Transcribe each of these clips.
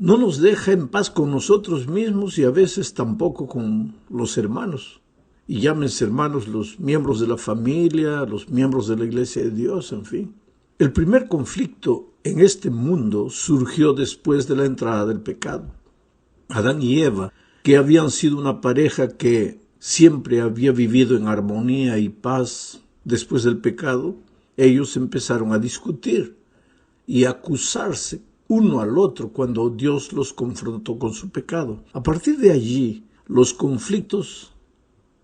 No nos deja en paz con nosotros mismos y a veces tampoco con los hermanos. Y llámense hermanos los miembros de la familia, los miembros de la Iglesia de Dios, en fin. El primer conflicto en este mundo surgió después de la entrada del pecado. Adán y Eva, que habían sido una pareja que siempre había vivido en armonía y paz después del pecado, ellos empezaron a discutir y a acusarse uno al otro cuando Dios los confrontó con su pecado. A partir de allí, los conflictos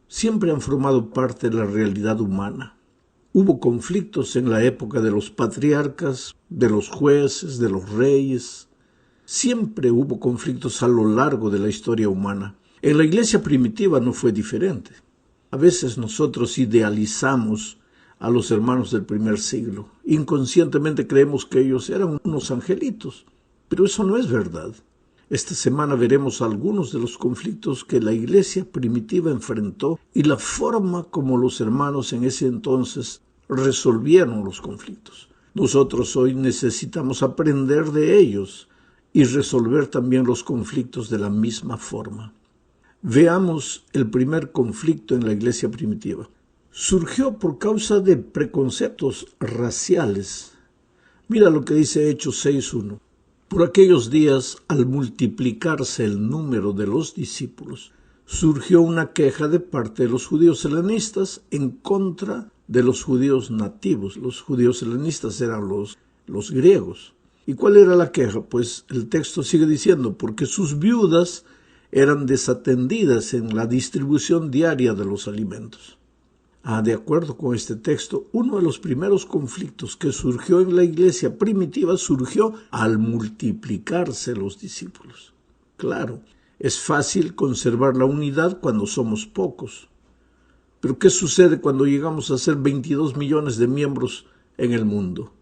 siempre han formado parte de la realidad humana. Hubo conflictos en la época de los patriarcas, de los jueces, de los reyes. Siempre hubo conflictos a lo largo de la historia humana. En la iglesia primitiva no fue diferente. A veces nosotros idealizamos a los hermanos del primer siglo. Inconscientemente creemos que ellos eran unos angelitos, pero eso no es verdad. Esta semana veremos algunos de los conflictos que la iglesia primitiva enfrentó y la forma como los hermanos en ese entonces resolvieron los conflictos. Nosotros hoy necesitamos aprender de ellos y resolver también los conflictos de la misma forma. Veamos el primer conflicto en la iglesia primitiva. Surgió por causa de preconceptos raciales. Mira lo que dice Hechos 6:1. Por aquellos días, al multiplicarse el número de los discípulos, surgió una queja de parte de los judíos helenistas en contra de los judíos nativos. Los judíos helenistas eran los griegos. ¿Y cuál era la queja? Pues el texto sigue diciendo, porque sus viudas eran desatendidas en la distribución diaria de los alimentos. De acuerdo con este texto, uno de los primeros conflictos que surgió en la iglesia primitiva surgió al multiplicarse los discípulos. Claro, es fácil conservar la unidad cuando somos pocos. Pero ¿qué sucede cuando llegamos a ser 22 millones de miembros en el mundo?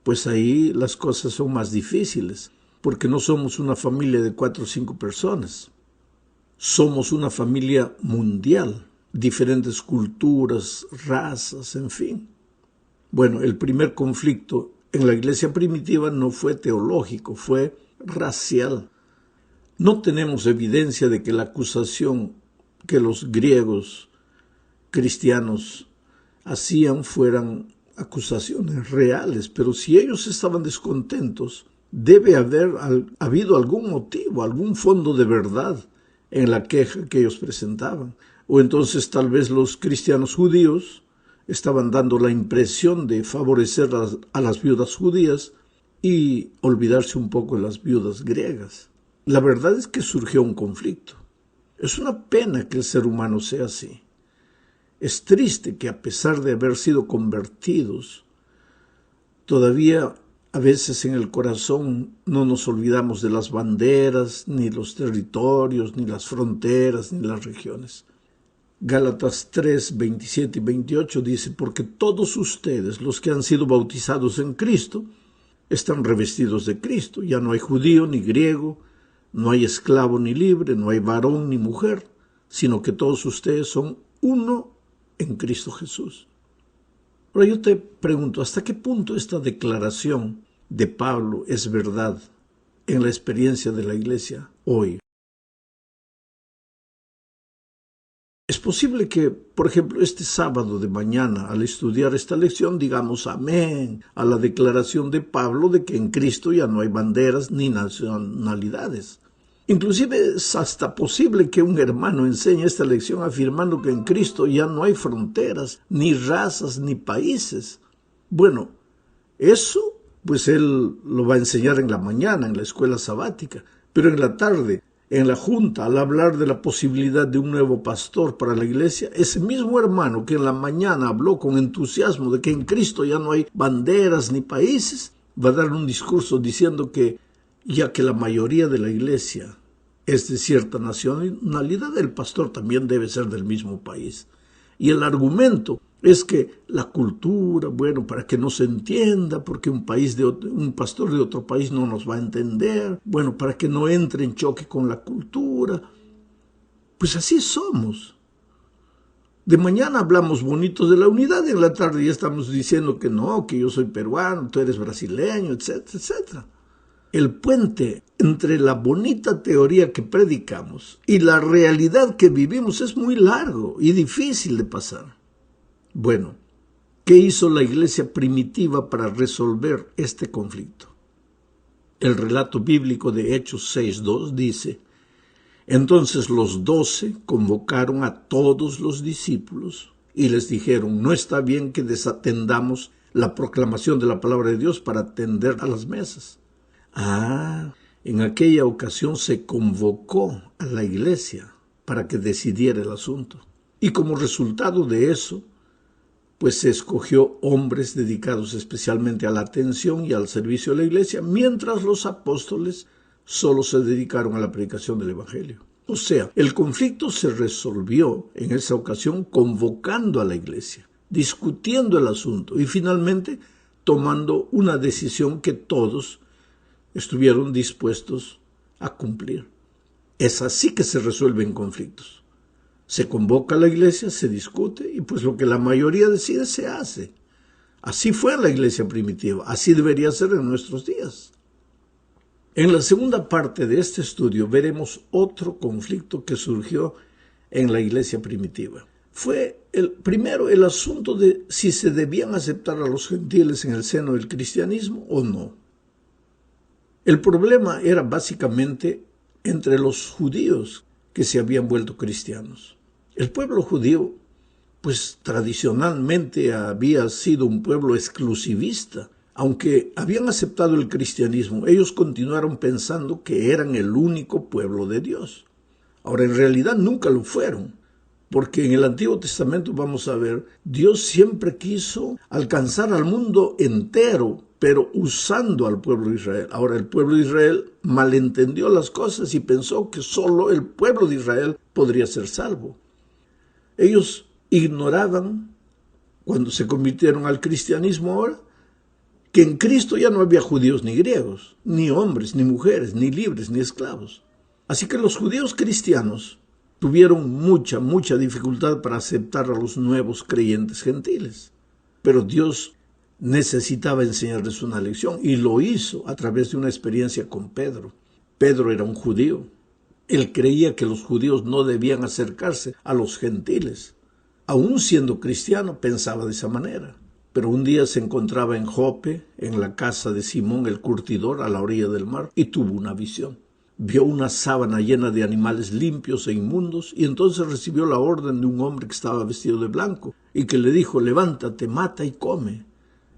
Pues ahí las cosas son más difíciles, porque no somos una familia de 4 o 5 personas. Somos una familia mundial. Diferentes culturas, razas, en fin. Bueno, el primer conflicto en la iglesia primitiva no fue teológico, fue racial. No tenemos evidencia de que la acusación que los griegos cristianos hacían fueran acusaciones reales, pero si ellos estaban descontentos, debe haber habido algún motivo, algún fondo de verdad en la queja que ellos presentaban. O entonces tal vez los cristianos judíos estaban dando la impresión de favorecer a las viudas judías y olvidarse un poco de las viudas griegas. La verdad es que surgió un conflicto. Es una pena que el ser humano sea así. Es triste que a pesar de haber sido convertidos, todavía a veces en el corazón no nos olvidamos de las banderas, ni los territorios, ni las fronteras, ni las regiones. Gálatas 3, 27 y 28 dice, porque todos ustedes, los que han sido bautizados en Cristo, están revestidos de Cristo. Ya no hay judío ni griego, no hay esclavo ni libre, no hay varón ni mujer, sino que todos ustedes son uno en Cristo Jesús. Ahora yo te pregunto, ¿hasta qué punto esta declaración de Pablo es verdad en la experiencia de la iglesia hoy? Es posible que, por ejemplo, este sábado de mañana, al estudiar esta lección, digamos amén a la declaración de Pablo de que en Cristo ya no hay banderas ni nacionalidades. Inclusive es hasta posible que un hermano enseñe esta lección afirmando que en Cristo ya no hay fronteras, ni razas, ni países. Bueno, eso pues él lo va a enseñar en la mañana, en la escuela sabática, pero en la tarde, en la junta, al hablar de la posibilidad de un nuevo pastor para la iglesia, ese mismo hermano que en la mañana habló con entusiasmo de que en Cristo ya no hay banderas ni países, va a dar un discurso diciendo que ya que la mayoría de la iglesia es de cierta nacionalidad, el pastor también debe ser del mismo país. Y el argumento es que la cultura, bueno, para que no se entienda, porque un pastor de otro país no nos va a entender, bueno, para que no entre en choque con la cultura. Pues así somos. De mañana hablamos bonito de la unidad y en la tarde ya estamos diciendo que no, que yo soy peruano, tú eres brasileño, etcétera, etcétera. El puente entre la bonita teoría que predicamos y la realidad que vivimos es muy largo y difícil de pasar. Bueno, ¿qué hizo la iglesia primitiva para resolver este conflicto? El relato bíblico de Hechos 6:2 dice: entonces los 12 convocaron a todos los discípulos y les dijeron: no está bien que desatendamos la proclamación de la palabra de Dios para atender a las mesas. En aquella ocasión se convocó a la iglesia para que decidiera el asunto. Y como resultado de eso, pues se escogió hombres dedicados especialmente a la atención y al servicio de la iglesia, mientras los apóstoles solo se dedicaron a la predicación del evangelio. O sea, el conflicto se resolvió en esa ocasión convocando a la iglesia, discutiendo el asunto y finalmente tomando una decisión que todos estuvieron dispuestos a cumplir. Es así que se resuelven conflictos. Se convoca a la iglesia, se discute y pues lo que la mayoría decide se hace. Así fue en la iglesia primitiva, así debería ser en nuestros días. En la segunda parte de este estudio veremos otro conflicto que surgió en la iglesia primitiva. Fue primero el asunto de si se debían aceptar a los gentiles en el seno del cristianismo o no. El problema era básicamente entre los judíos que se habían vuelto cristianos. El pueblo judío, pues tradicionalmente había sido un pueblo exclusivista. Aunque habían aceptado el cristianismo, ellos continuaron pensando que eran el único pueblo de Dios. Ahora, en realidad nunca lo fueron, porque en el Antiguo Testamento vamos a ver, Dios siempre quiso alcanzar al mundo entero, pero usando al pueblo de Israel. Ahora, el pueblo de Israel malentendió las cosas y pensó que solo el pueblo de Israel podría ser salvo. Ellos ignoraban, cuando se convirtieron al cristianismo ahora, que en Cristo ya no había judíos ni griegos, ni hombres, ni mujeres, ni libres, ni esclavos. Así que los judíos cristianos tuvieron mucha dificultad para aceptar a los nuevos creyentes gentiles. Pero Dios necesitaba enseñarles una lección y lo hizo a través de una experiencia con Pedro. Pedro era un judío. Él creía que los judíos no debían acercarse a los gentiles. Aún siendo cristiano, pensaba de esa manera. Pero un día se encontraba en Jope, en la casa de Simón el curtidor, a la orilla del mar, y tuvo una visión. Vio una sábana llena de animales limpios e inmundos, y entonces recibió la orden de un hombre que estaba vestido de blanco, y que le dijo: levántate, mata y come.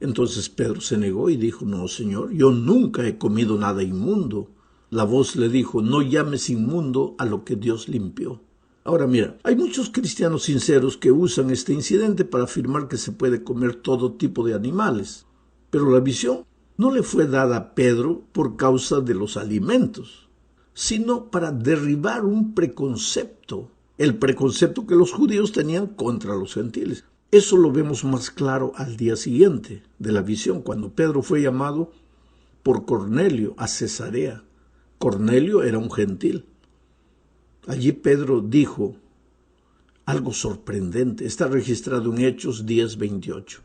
Entonces Pedro se negó y dijo: no, Señor, yo nunca he comido nada inmundo. La voz le dijo: no llames inmundo a lo que Dios limpió. Ahora mira, hay muchos cristianos sinceros que usan este incidente para afirmar que se puede comer todo tipo de animales. Pero la visión no le fue dada a Pedro por causa de los alimentos, sino para derribar un preconcepto, el preconcepto que los judíos tenían contra los gentiles. Eso lo vemos más claro al día siguiente de la visión, cuando Pedro fue llamado por Cornelio a Cesarea. Cornelio era un gentil. Allí Pedro dijo algo sorprendente, está registrado en Hechos 10:28.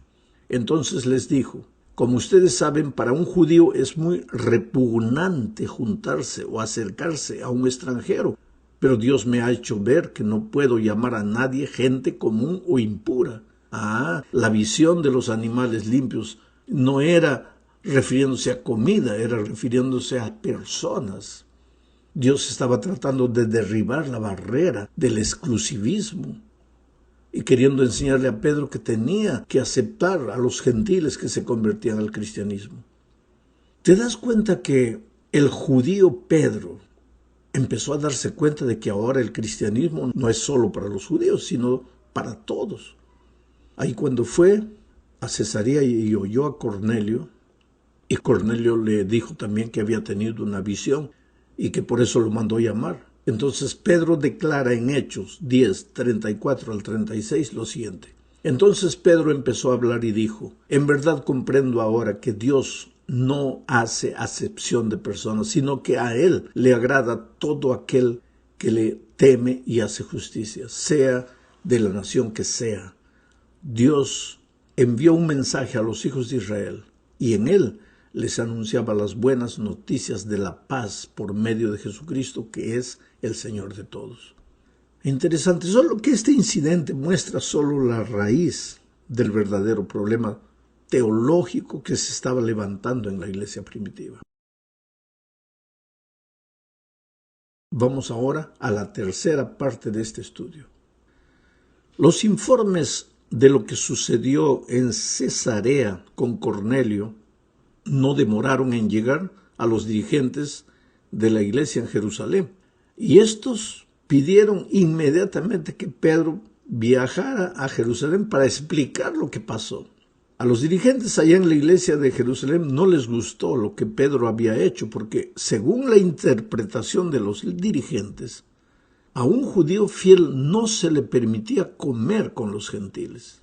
Entonces les dijo: como ustedes saben, para un judío es muy repugnante juntarse o acercarse a un extranjero, pero Dios me ha hecho ver que no puedo llamar a nadie gente común o impura. La visión de los animales limpios no era refiriéndose a comida, era refiriéndose a personas. Dios estaba tratando de derribar la barrera del exclusivismo y queriendo enseñarle a Pedro que tenía que aceptar a los gentiles que se convertían al cristianismo. ¿Te das cuenta que el judío Pedro empezó a darse cuenta de que ahora el cristianismo no es solo para los judíos, sino para todos? Ahí cuando fue a Cesarea y oyó a Cornelio, y Cornelio le dijo también que había tenido una visión y que por eso lo mandó llamar. Entonces Pedro declara en Hechos 10:34 al 36 lo siguiente: entonces Pedro empezó a hablar y dijo: en verdad comprendo ahora que Dios no hace acepción de personas, sino que a Él le agrada todo aquel que le teme y hace justicia, sea de la nación que sea. Dios envió un mensaje a los hijos de Israel y en él les anunciaba las buenas noticias de la paz por medio de Jesucristo, que es el Señor de todos. Interesante, solo que este incidente muestra solo la raíz del verdadero problema teológico que se estaba levantando en la iglesia primitiva. Vamos ahora a la tercera parte de este estudio. Los informes de lo que sucedió en Cesarea con Cornelio no demoraron en llegar a los dirigentes de la iglesia en Jerusalén, y estos pidieron inmediatamente que Pedro viajara a Jerusalén para explicar lo que pasó. A los dirigentes allá en la iglesia de Jerusalén no les gustó lo que Pedro había hecho, porque según la interpretación de los dirigentes, a un judío fiel no se le permitía comer con los gentiles.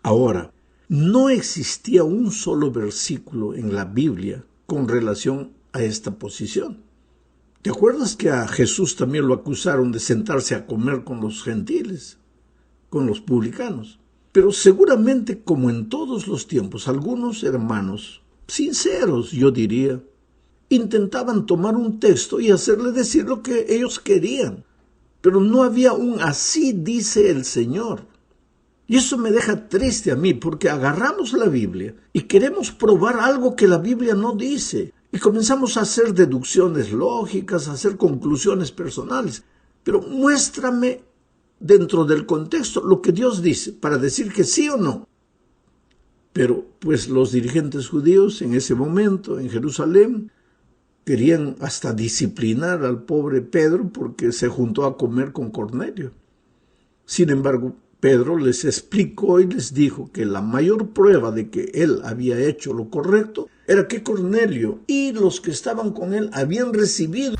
Ahora, no existía un solo versículo en la Biblia con relación a esta posición. ¿Te acuerdas que a Jesús también lo acusaron de sentarse a comer con los gentiles, con los publicanos? Pero seguramente, como en todos los tiempos, algunos hermanos, sinceros yo diría, intentaban tomar un texto y hacerle decir lo que ellos querían. Pero no había un así dice el Señor. Y eso me deja triste a mí, porque agarramos la Biblia y queremos probar algo que la Biblia no dice. Y comenzamos a hacer deducciones lógicas, a hacer conclusiones personales. Pero muéstrame dentro del contexto lo que Dios dice para decir que sí o no. Pero pues los dirigentes judíos en ese momento en Jerusalén querían hasta disciplinar al pobre Pedro porque se juntó a comer con Cornelio. Sin embargo, Pedro les explicó y les dijo que la mayor prueba de que él había hecho lo correcto era que Cornelio y los que estaban con él habían recibido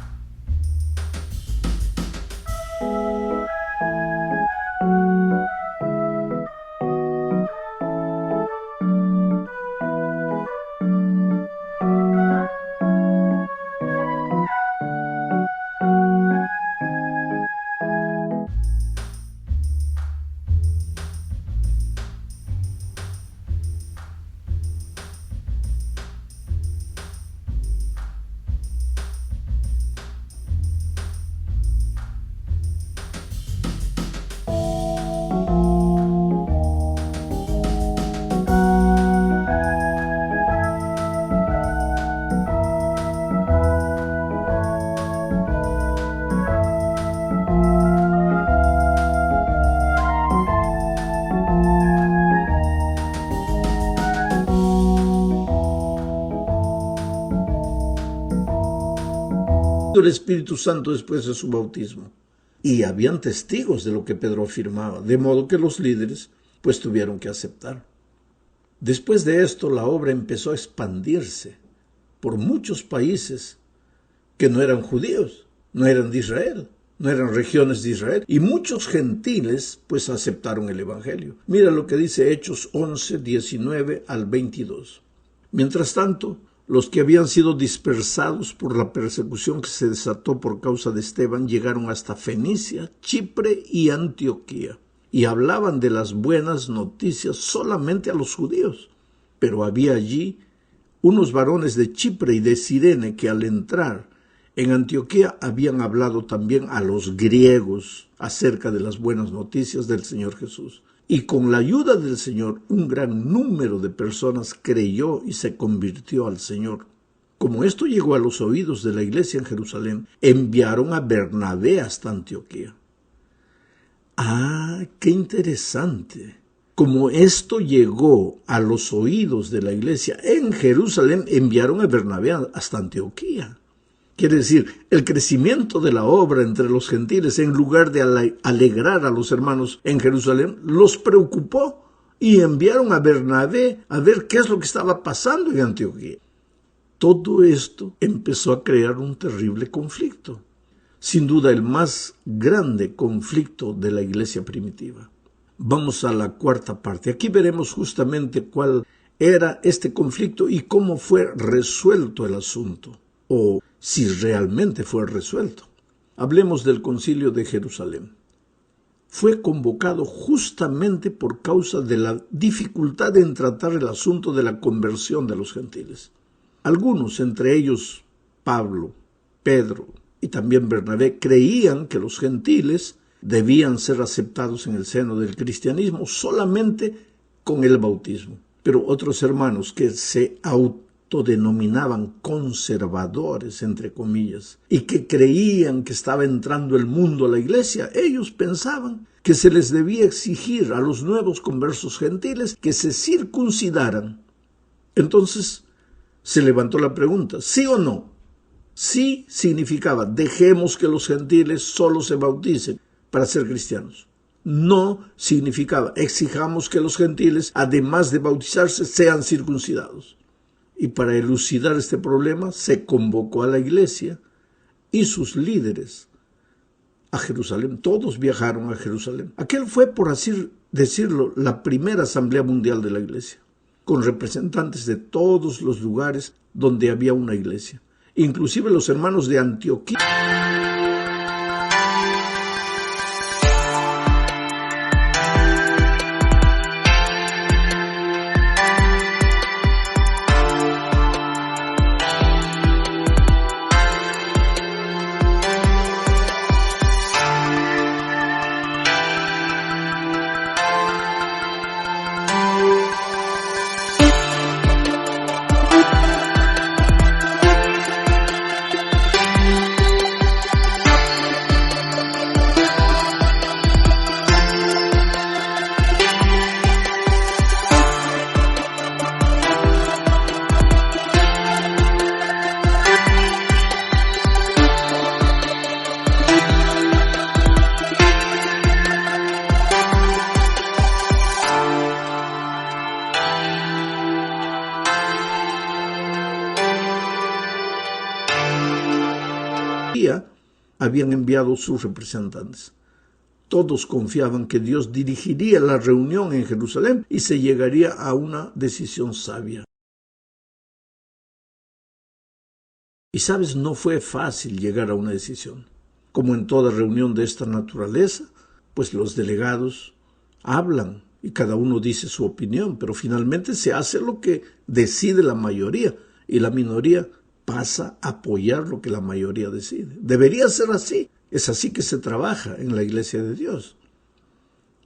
el Espíritu Santo después de su bautismo. Y habían testigos de lo que Pedro afirmaba, de modo que los líderes pues tuvieron que aceptar. Después de esto, la obra empezó a expandirse por muchos países que no eran judíos, no eran de Israel, no eran regiones de Israel, y muchos gentiles pues aceptaron el Evangelio. Mira lo que dice Hechos 11, 19 al 22. Mientras tanto, los que habían sido dispersados por la persecución que se desató por causa de Esteban llegaron hasta Fenicia, Chipre y Antioquía, y hablaban de las buenas noticias solamente a los judíos. Pero había allí unos varones de Chipre y de Cirene que al entrar en Antioquía habían hablado también a los griegos acerca de las buenas noticias del Señor Jesús. Y con la ayuda del Señor, un gran número de personas creyó y se convirtió al Señor. Como esto llegó a los oídos de la iglesia en Jerusalén, enviaron a Bernabé hasta Antioquía. ¡Ah, qué interesante! Como esto llegó a los oídos de la iglesia en Jerusalén, enviaron a Bernabé hasta Antioquía. Quiere decir, el crecimiento de la obra entre los gentiles, en lugar de alegrar a los hermanos en Jerusalén, los preocupó y enviaron a Bernabé a ver qué es lo que estaba pasando en Antioquía. Todo esto empezó a crear un terrible conflicto, sin duda el más grande conflicto de la iglesia primitiva. Vamos a la cuarta parte. Aquí veremos justamente cuál era este conflicto y cómo fue resuelto el asunto, o si realmente fue resuelto. Hablemos del Concilio de Jerusalén. Fue convocado justamente por causa de la dificultad en tratar el asunto de la conversión de los gentiles. Algunos, entre ellos Pablo, Pedro y también Bernabé, creían que los gentiles debían ser aceptados en el seno del cristianismo solamente con el bautismo. Pero otros hermanos que se autodenominaban conservadores, entre comillas, y que creían que estaba entrando el mundo a la iglesia, ellos pensaban que se les debía exigir a los nuevos conversos gentiles que se circuncidaran. Entonces se levantó la pregunta, ¿sí o no? Sí significaba, dejemos que los gentiles solo se bauticen para ser cristianos. No significaba, exijamos que los gentiles, además de bautizarse, sean circuncidados. Y para elucidar este problema, se convocó a la iglesia y sus líderes a Jerusalén. Todos viajaron a Jerusalén. Aquel fue, por así decirlo, la primera asamblea mundial de la iglesia, con representantes de todos los lugares donde había una iglesia, inclusive los hermanos de Antioquía. Habían enviado sus representantes. Todos confiaban que Dios dirigiría la reunión en Jerusalén y se llegaría a una decisión sabia. Y sabes, no fue fácil llegar a una decisión. Como en toda reunión de esta naturaleza, pues los delegados hablan y cada uno dice su opinión, pero finalmente se hace lo que decide la mayoría y la minoría pasa a apoyar lo que la mayoría decide. Debería ser así. Es así que se trabaja en la iglesia de Dios.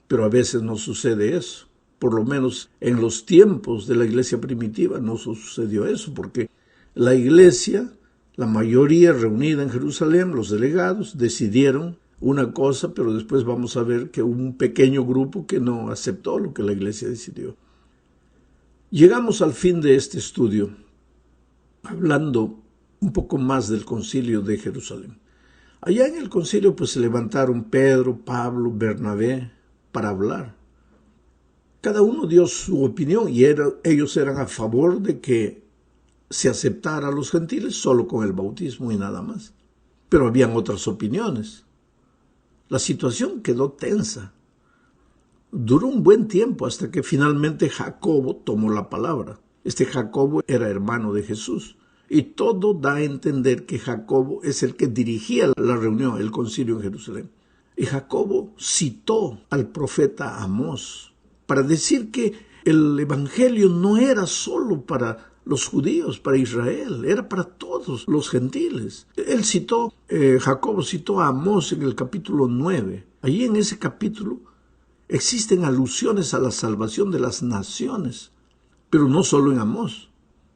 Pero a veces no sucede eso. Por lo menos en los tiempos de la iglesia primitiva no sucedió eso, porque la iglesia, la mayoría reunida en Jerusalén, los delegados, decidieron una cosa, pero después vamos a ver que hubo un pequeño grupo que no aceptó lo que la iglesia decidió. Llegamos al fin de este estudio, hablando un poco más del concilio de Jerusalén. Allá en el concilio pues se levantaron Pedro, Pablo, Bernabé para hablar. Cada uno dio su opinión y ellos eran a favor de que se aceptara a los gentiles solo con el bautismo y nada más. Pero habían otras opiniones. La situación quedó tensa. Duró un buen tiempo hasta que finalmente Jacobo tomó la palabra. Este Jacobo era hermano de Jesús. Y todo da a entender que Jacobo es el que dirigía la reunión, el concilio en Jerusalén. Y Jacobo citó al profeta Amós para decir que el evangelio no era solo para los judíos, para Israel, era para todos los gentiles. Jacobo citó a Amós en el capítulo 9. Allí en ese capítulo existen alusiones a la salvación de las naciones, pero no solo en Amós.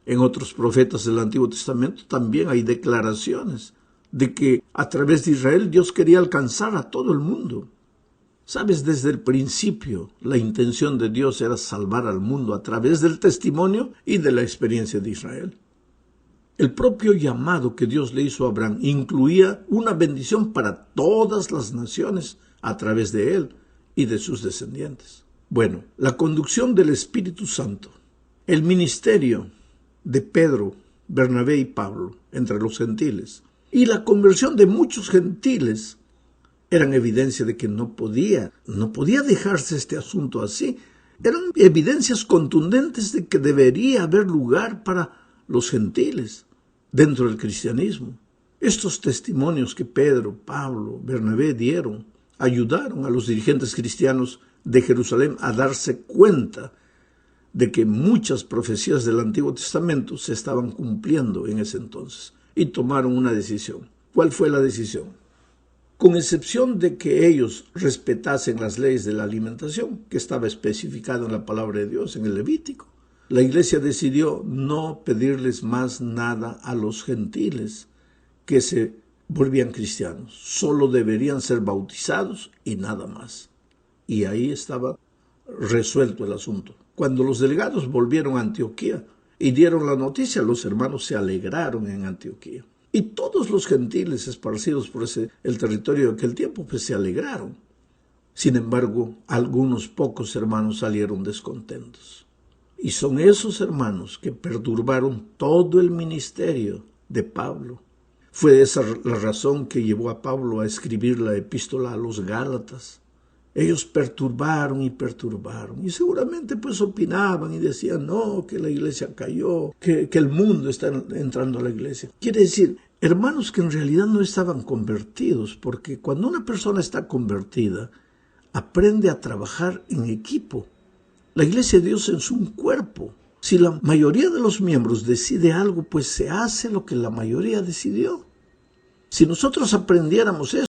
En otros profetas del Antiguo Testamento también hay declaraciones de que a través de Israel Dios quería alcanzar a todo el mundo. Sabes, desde el principio la intención de Dios era salvar al mundo a través del testimonio y de la experiencia de Israel. El propio llamado que Dios le hizo a Abraham incluía una bendición para todas las naciones a través de él y de sus descendientes. Bueno, la conducción del Espíritu Santo, el ministerio de Pedro, Bernabé y Pablo entre los gentiles y la conversión de muchos gentiles eran evidencia de que no podía dejarse este asunto así. Eran evidencias contundentes de que debería haber lugar para los gentiles dentro del cristianismo. Estos testimonios que Pedro, Pablo, Bernabé dieron ayudaron a los dirigentes cristianos de Jerusalén a darse cuenta de que muchas profecías del Antiguo Testamento se estaban cumpliendo en ese entonces y tomaron una decisión. ¿Cuál fue la decisión? Con excepción de que ellos respetasen las leyes de la alimentación, que estaba especificado en la palabra de Dios, en el Levítico, la iglesia decidió no pedirles más nada a los gentiles que se volvían cristianos. Solo deberían ser bautizados y nada más. Y ahí estaba resuelto el asunto. Cuando los delegados volvieron a Antioquía y dieron la noticia, los hermanos se alegraron en Antioquía. Y todos los gentiles esparcidos por el territorio de aquel tiempo, pues se alegraron. Sin embargo, algunos pocos hermanos salieron descontentos. Y son esos hermanos que perturbaron todo el ministerio de Pablo. Fue esa la razón que llevó a Pablo a escribir la epístola a los Gálatas. Ellos perturbaron y seguramente pues opinaban y decían, no, que la iglesia cayó, que el mundo está entrando a la iglesia. Quiere decir, hermanos que en realidad no estaban convertidos, porque cuando una persona está convertida, aprende a trabajar en equipo. La iglesia de Dios es un cuerpo. Si la mayoría de los miembros decide algo, pues se hace lo que la mayoría decidió. Si nosotros aprendiéramos eso,